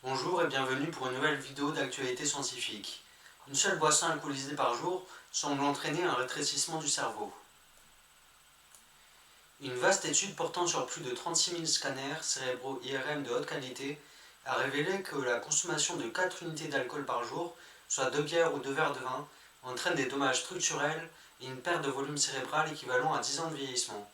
Bonjour et bienvenue pour une nouvelle vidéo d'actualité scientifique. Une seule boisson alcoolisée par jour semble entraîner un rétrécissement du cerveau. Une vaste étude portant sur plus de 36 000 scanners cérébraux IRM de haute qualité a révélé que la consommation de 4 unités d'alcool par jour, soit 2 bières ou 2 verres de vin, entraîne des dommages structurels et une perte de volume cérébral équivalent à 10 ans de vieillissement.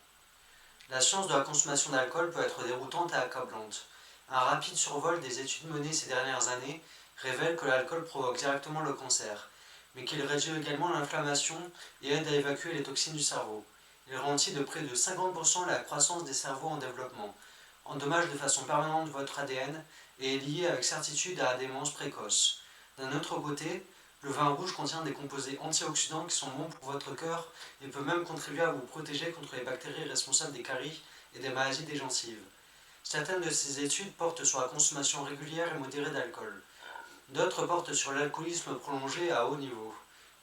La science de la consommation d'alcool peut être déroutante et accablante. Un rapide survol des études menées ces dernières années révèle que l'alcool provoque directement le cancer, mais qu'il réduit également l'inflammation et aide à évacuer les toxines du cerveau. Il ralentit de près de 50% la croissance des cerveaux en développement, endommage de façon permanente votre ADN et est lié avec certitude à la démence précoce. D'un autre côté, le vin rouge contient des composés antioxydants qui sont bons pour votre cœur et peut même contribuer à vous protéger contre les bactéries responsables des caries et des maladies des gencives. Certaines de ces études portent sur la consommation régulière et modérée d'alcool. D'autres portent sur l'alcoolisme prolongé à haut niveau.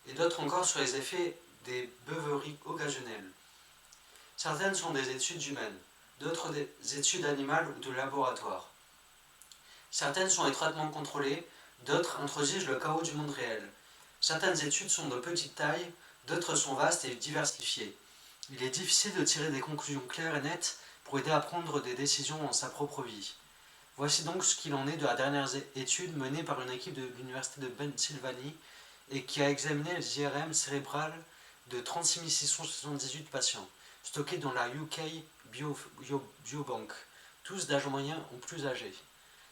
Et d'autres encore sur les effets des beuveries occasionnelles. Certaines sont des études humaines, d'autres des études animales ou de laboratoire. Certaines sont étroitement contrôlées, d'autres introduisent le chaos du monde réel. Certaines études sont de petite taille, d'autres sont vastes et diversifiées. Il est difficile de tirer des conclusions claires et nettes pour aider à prendre des décisions dans sa propre vie. Voici donc ce qu'il en est de la dernière étude menée par une équipe de l'université de Pennsylvanie et qui a examiné les IRM cérébrales de 36 678 patients, stockés dans la UK Biobank, tous d'âge moyen ou plus âgés.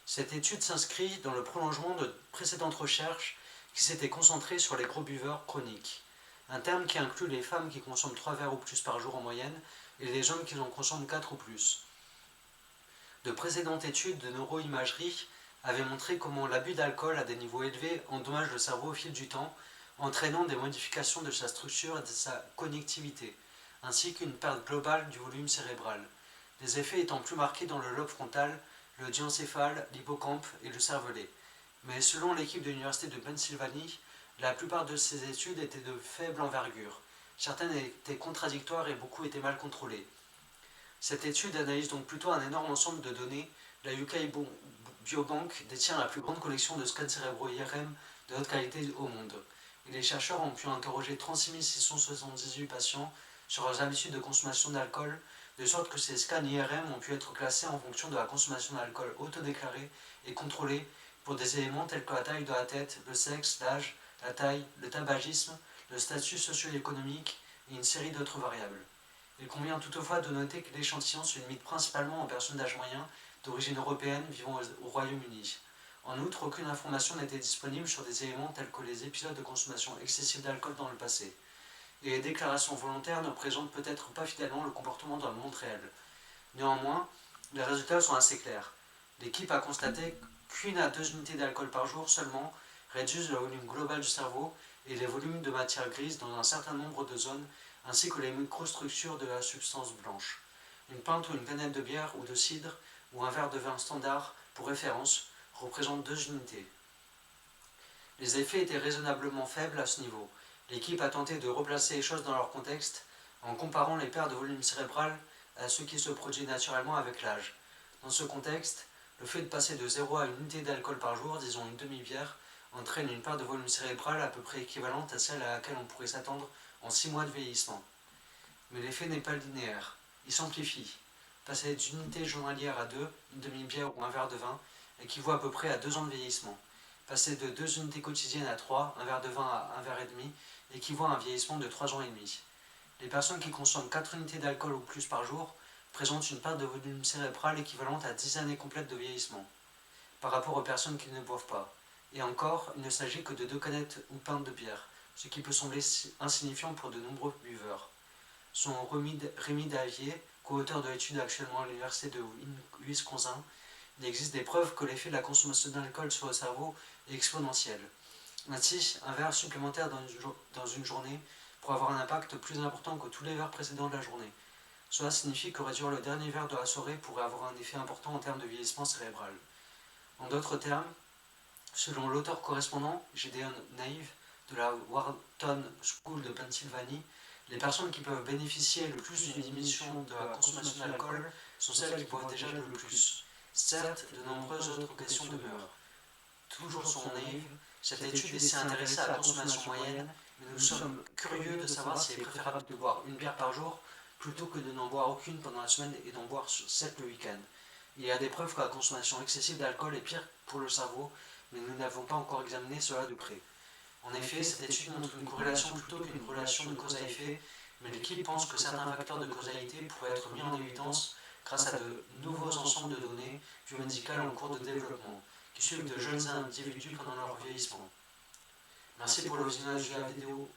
Cette étude s'inscrit dans le prolongement de précédentes recherches qui s'étaient concentrées sur les gros buveurs chroniques, un terme qui inclut les femmes qui consomment 3 verres ou plus par jour en moyenne et les hommes qui en consomment 4 ou plus. De précédentes études de neuroimagerie avaient montré comment l'abus d'alcool à des niveaux élevés endommage le cerveau au fil du temps, entraînant des modifications de sa structure et de sa connectivité, ainsi qu'une perte globale du volume cérébral, les effets étant plus marqués dans le lobe frontal, le diencéphale, l'hippocampe et le cervelet. Mais selon l'équipe de l'université de Pennsylvanie, la plupart de ces études étaient de faible envergure. Certaines étaient contradictoires et beaucoup étaient mal contrôlées. Cette étude analyse donc plutôt un énorme ensemble de données. La UK Biobank détient la plus grande collection de scans cérébraux IRM de haute qualité au monde. Et les chercheurs ont pu interroger 36 678 patients sur leurs habitudes de consommation d'alcool, de sorte que ces scans IRM ont pu être classés en fonction de la consommation d'alcool autodéclarée et contrôlée pour des éléments tels que la taille de la tête, le sexe, l'âge, la taille, le tabagisme, le statut socio-économique et une série d'autres variables. Il convient toutefois de noter que l'échantillon se limite principalement aux personnes d'âge moyen d'origine européenne vivant au Royaume-Uni. En outre, aucune information n'était disponible sur des éléments tels que les épisodes de consommation excessive d'alcool dans le passé. Et les déclarations volontaires ne présentent peut-être pas fidèlement le comportement dans le monde réel. Néanmoins, les résultats sont assez clairs. L'équipe a constaté qu'une à 2 unités d'alcool par jour seulement réduisent le volume global du cerveau et les volumes de matière grise dans un certain nombre de zones, ainsi que les microstructures de la substance blanche. Une pinte ou une canette de bière ou de cidre ou un verre de vin standard, pour référence, représente 2 unités. Les effets étaient raisonnablement faibles à ce niveau. L'équipe a tenté de replacer les choses dans leur contexte en comparant les pertes de volume cérébral à ce qui se produit naturellement avec l'âge. Dans ce contexte, le fait de passer de 0 à une unité d'alcool par jour, disons une demi-bière, entraîne une perte de volume cérébral à peu près équivalente à celle à laquelle on pourrait s'attendre en 6 mois de vieillissement. Mais l'effet n'est pas linéaire, il s'amplifie. Passer d'une unité journalière à 2, une demi-bière ou un verre de vin, équivaut à peu près à 2 ans de vieillissement. Passer de 2 unités quotidiennes à 3, un verre de vin à un verre et demi, équivaut à un vieillissement de 3 ans et demi. Les personnes qui consomment 4 unités d'alcool ou plus par jour présentent une perte de volume cérébral équivalente à 10 années complètes de vieillissement, par rapport aux personnes qui ne boivent pas. Et encore, il ne s'agit que de 2 canettes ou pintes de bière, ce qui peut sembler insignifiant pour de nombreux buveurs. Selon Rémi Davier, co-auteur de l'étude actuellement à l'université de Wisconsin, il existe des preuves que l'effet de la consommation d'alcool sur le cerveau est exponentiel. Ainsi, un verre supplémentaire dans une journée pourrait avoir un impact plus important que tous les verres précédents de la journée. Cela signifie que réduire le dernier verre de la soirée pourrait avoir un effet important en termes de vieillissement cérébral. En d'autres termes, selon l'auteur correspondant, Gideon Naive, de la Wharton School de Pennsylvanie, les personnes qui peuvent bénéficier le plus d'une diminution de la consommation d'alcool sont celles qui boivent déjà le plus. Certes, de nombreuses autres questions demeurent. toujours son naïve, cette étude s'est intéressée à la consommation moyenne, mais nous sommes curieux de savoir s'il est préférable de boire une bière par jour plutôt que de n'en boire aucune pendant la semaine et d'en boire 7 le week-end. Il y a des preuves que la consommation excessive d'alcool est pire pour le cerveau, mais nous n'avons pas encore examiné cela de près. En effet, cette étude montre une corrélation plutôt qu'une relation de cause à effet, mais l'équipe pense que certains facteurs de causalité pourraient être mis en évidence grâce à de nouveaux ensembles de données biomédicales en cours de développement, qui suivent de jeunes individus pendant leur vieillissement. Merci pour le visionnage de la vidéo.